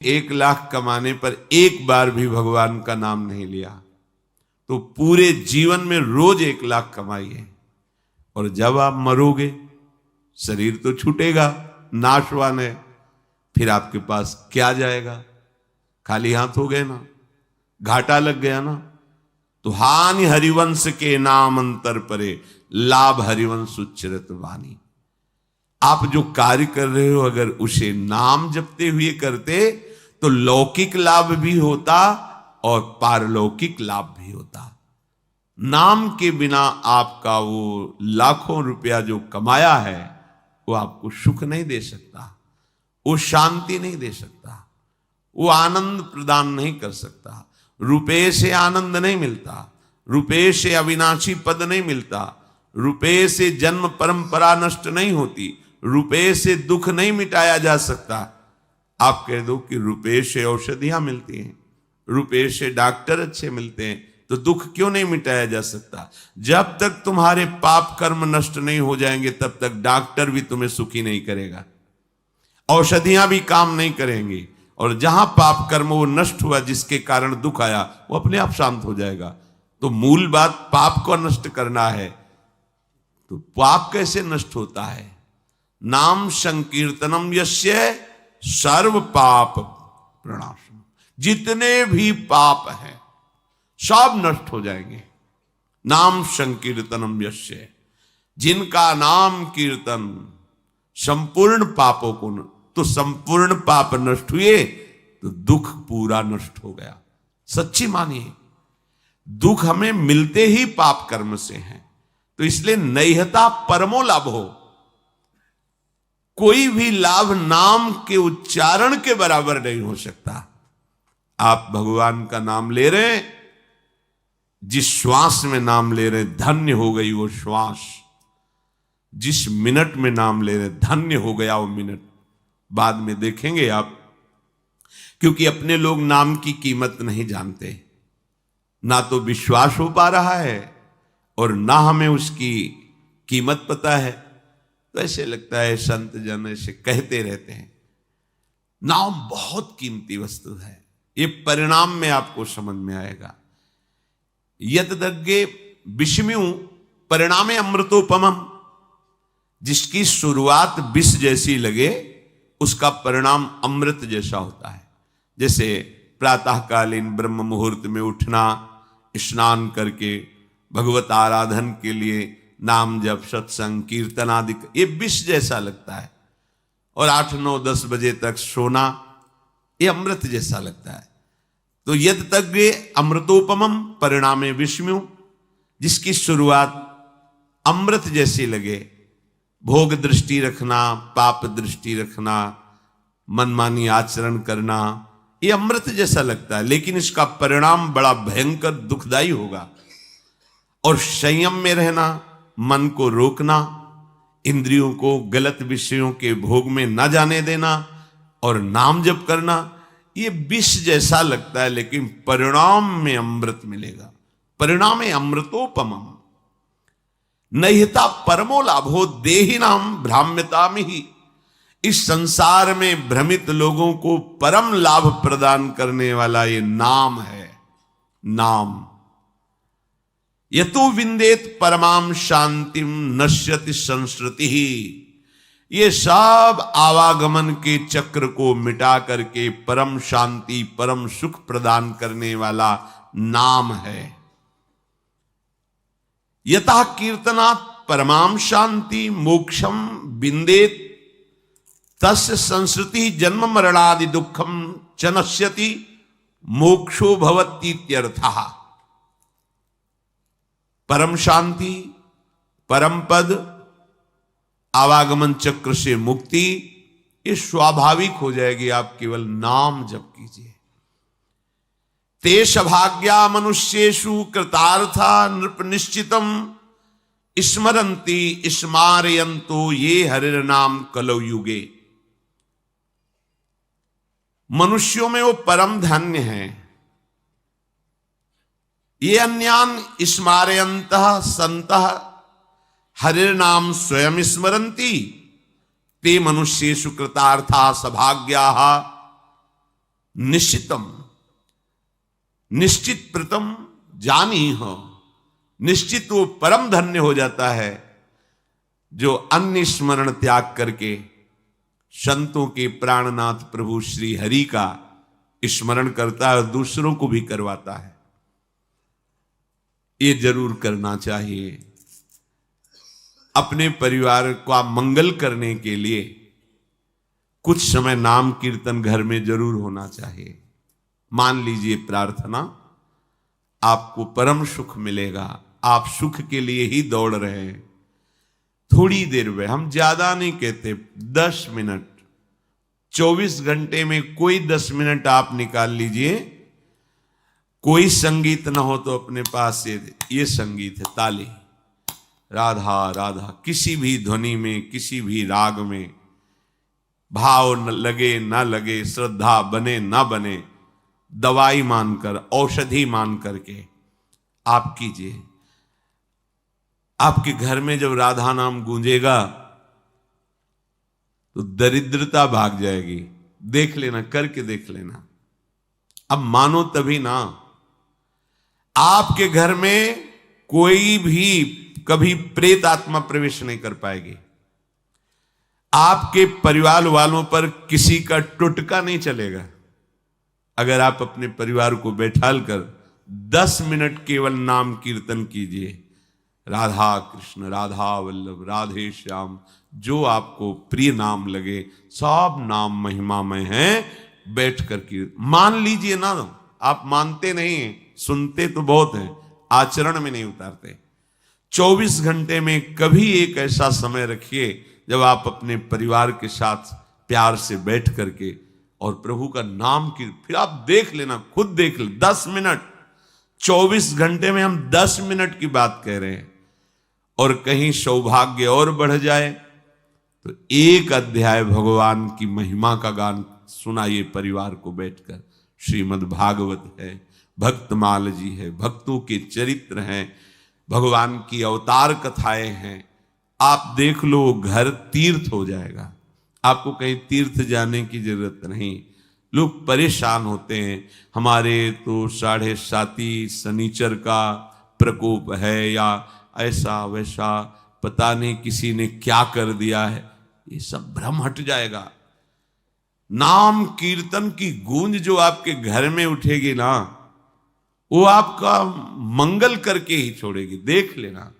1,00,000 कमाने पर एक बार भी भगवान का नाम नहीं लिया तो पूरे जीवन में रोज 1,00,000 कमाइए, और जब आप मरोगे शरीर तो छूटेगा, नाशवान है, फिर आपके पास क्या जाएगा? खाली हाथ हो गए ना, घाटा लग गया ना। तो हानि हरिवंश के नाम अंतर परे, लाभ हरिवंश उच्चरत वाणी। आप जो कार्य कर रहे हो अगर उसे नाम जपते हुए करते तो लौकिक लाभ भी होता और पारलौकिक लाभ भी होता। नाम के बिना आपका वो लाखों रुपया जो कमाया है वो आपको सुख नहीं दे सकता, वो शांति नहीं दे सकता, वो आनंद प्रदान नहीं कर सकता। रुपए से आनंद नहीं मिलता, रुपए से अविनाशी पद नहीं मिलता, रुपए से जन्म परंपरा नष्ट नहीं होती, रुपए से दुख नहीं मिटाया जा सकता। आप कह दो कि रुपए से औषधियां मिलती हैं, रुपए से डॉक्टर अच्छे मिलते हैं, तो दुख क्यों नहीं मिटाया जा सकता? जब तक तुम्हारे पाप कर्म नष्ट नहीं हो जाएंगे तब तक डॉक्टर भी तुम्हें सुखी नहीं करेगा, औषधियां भी काम नहीं करेंगी, और जहां पाप कर्म वो नष्ट हुआ जिसके कारण दुख आया वो अपने आप शांत हो जाएगा। तो मूल बात पाप को नष्ट करना है। तो पाप कैसे नष्ट होता है? नाम संकीर्तनम यस्य सर्व पाप प्रणाशम। जितने भी पाप हैं सब नष्ट हो जाएंगे। नाम संकीर्तनम यस्य, जिनका नाम कीर्तन संपूर्ण पापों को, तो संपूर्ण पाप नष्ट हुए तो दुख पूरा नष्ट हो गया। सच्ची मानिए, दुख हमें मिलते ही पाप कर्म से हैं, तो इसलिए नैहता परमो लाभो। कोई भी लाभ नाम के उच्चारण के बराबर नहीं हो सकता। आप भगवान का नाम ले रहे हैं, जिस श्वास में नाम ले रहे हैं धन्य हो गई वो श्वास, जिस मिनट में नाम ले रहे धन्य हो गया वो मिनट। बाद में देखेंगे आप, क्योंकि अपने लोग नाम की कीमत नहीं जानते, ना तो विश्वास हो पा रहा है और ना हमें उसकी कीमत पता है। तो ऐसे लगता है संत जन ऐसे कहते रहते हैं। नाम बहुत कीमती वस्तु है, ये परिणाम में आपको समझ में आएगा। यद्यज्ञे विषम्यु परिणामे अमृतोपमम, जिसकी शुरुआत विष जैसी लगे उसका परिणाम अमृत जैसा होता है। जैसे प्रातःकालीन ब्रह्म मुहूर्त में उठना, स्नान करके भगवत आराधन के लिए नाम जप सत्संग कीर्तन आदि, ये विष जैसा लगता है। और 8, 9, 10 बजे तक सोना, ये अमृत जैसा लगता है। तो यद्यज्ञे अमृतोपमम परिणामे विषम्यु, जिसकी शुरुआत अमृत जैसी लगे, भोग दृष्टि रखना, पाप दृष्टि रखना, मनमानी आचरण करना, ये अमृत जैसा लगता है, लेकिन इसका परिणाम बड़ा भयंकर दुखदाई होगा। और संयम में रहना, मन को रोकना, इंद्रियों को गलत विषयों के भोग में न जाने देना और नाम जप करना, ये विष जैसा लगता है, लेकिन परिणाम में अमृत मिलेगा। परिणाम अमृतोपमम। नैहता परमो लाभो देहि नाम भ्राम्यता में ही। इस संसार में भ्रमित लोगों को परम लाभ प्रदान करने वाला ये नाम है। नाम यतो विंदेत परमाम शांतिम नश्यति संस्कृति ही। ये सब आवागमन के चक्र को मिटा करके परम शांति परम सुख प्रदान करने वाला नाम है। यतः कीर्तनात् परमाम शांति मोक्षम विंदेत तस्य संस्कृति जन्म मरणादि दुखम च नश्यति मोक्षो भवतीत्यर्थः। परम शांति, परम पद, आवागमन चक्र से मुक्ति, ये स्वाभाविक हो जाएगी। आप केवल नाम जप कीजिए। ते सभाग्या मनुष्येषु कृतार्था नृप निश्चितम स्मरन्ति स्मारयन्तो ये हरिर्नाम कलौ युगे। मनुष्यों में वो परम धन्य है। ये अन्यान स्मारयन्तः सन्तः हरिर्नाम स्वयं स्मरन्ति ते मनुष्येषु कृतार्था सभाग्याः निश्चितम, निश्चित प्रतम जानी हो, निश्चित वो परम धन्य हो जाता है जो अन्य स्मरण त्याग करके संतों के प्राणनाथ प्रभु श्री हरि का स्मरण करता है और दूसरों को भी करवाता है। ये जरूर करना चाहिए। अपने परिवार का मंगल करने के लिए कुछ समय नाम कीर्तन घर में जरूर होना चाहिए। मान लीजिए प्रार्थना, आपको परम सुख मिलेगा। आप सुख के लिए ही दौड़ रहे हैं। थोड़ी देर में, हम ज्यादा नहीं कहते, 10 मिनट, 24 घंटे में कोई 10 मिनट आप निकाल लीजिए। कोई संगीत ना हो तो अपने पास ये संगीत है, ताली, राधा राधा, किसी भी ध्वनि में, किसी भी राग में, भाव न लगे ना लगे, श्रद्धा बने ना बने, दवाई मानकर, औषधि मान करके आप कीजिए। आपके घर में जब राधा नाम गूंजेगा तो दरिद्रता भाग जाएगी। देख लेना, करके देख लेना। अब मानो तभी ना। आपके घर में कोई भी कभी प्रेत आत्मा प्रवेश नहीं कर पाएगी। आपके परिवार वालों पर किसी का टुटका नहीं चलेगा। अगर आप अपने परिवार को बैठाल कर 10 मिनट केवल नाम कीर्तन कीजिए, राधा कृष्ण, राधा वल्लभ, राधे श्याम, जो आपको प्रिय नाम लगे, सब नाम महिमामय हैं। बैठ कर की मान लीजिए ना। आप मानते नहीं, सुनते तो बहुत हैं, आचरण में नहीं उतारते। 24 घंटे में कभी एक ऐसा समय रखिए जब आप अपने परिवार के साथ प्यार से बैठ करके और प्रभु का नाम की, फिर आप देख लेना, खुद देख ले। 10 मिनट, 24 घंटे में हम 10 मिनट की बात कह रहे हैं। और कहीं सौभाग्य और बढ़ जाए तो एक अध्याय भगवान की महिमा का गान सुनाइए परिवार को बैठकर। श्रीमद् भागवत है, भक्तमाल जी है, भक्तों के चरित्र हैं, भगवान की अवतार कथाएं हैं। आप देख लो, घर तीर्थ हो जाएगा। आपको कहीं तीर्थ जाने की जरूरत नहीं। लोग परेशान होते हैं, हमारे तो 7.5 शनिचर का प्रकोप है, या ऐसा वैसा, पता नहीं किसी ने क्या कर दिया है। ये सब भ्रम हट जाएगा। नाम कीर्तन की गूंज जो आपके घर में उठेगी ना, वो आपका मंगल करके ही छोड़ेगी। देख लेना।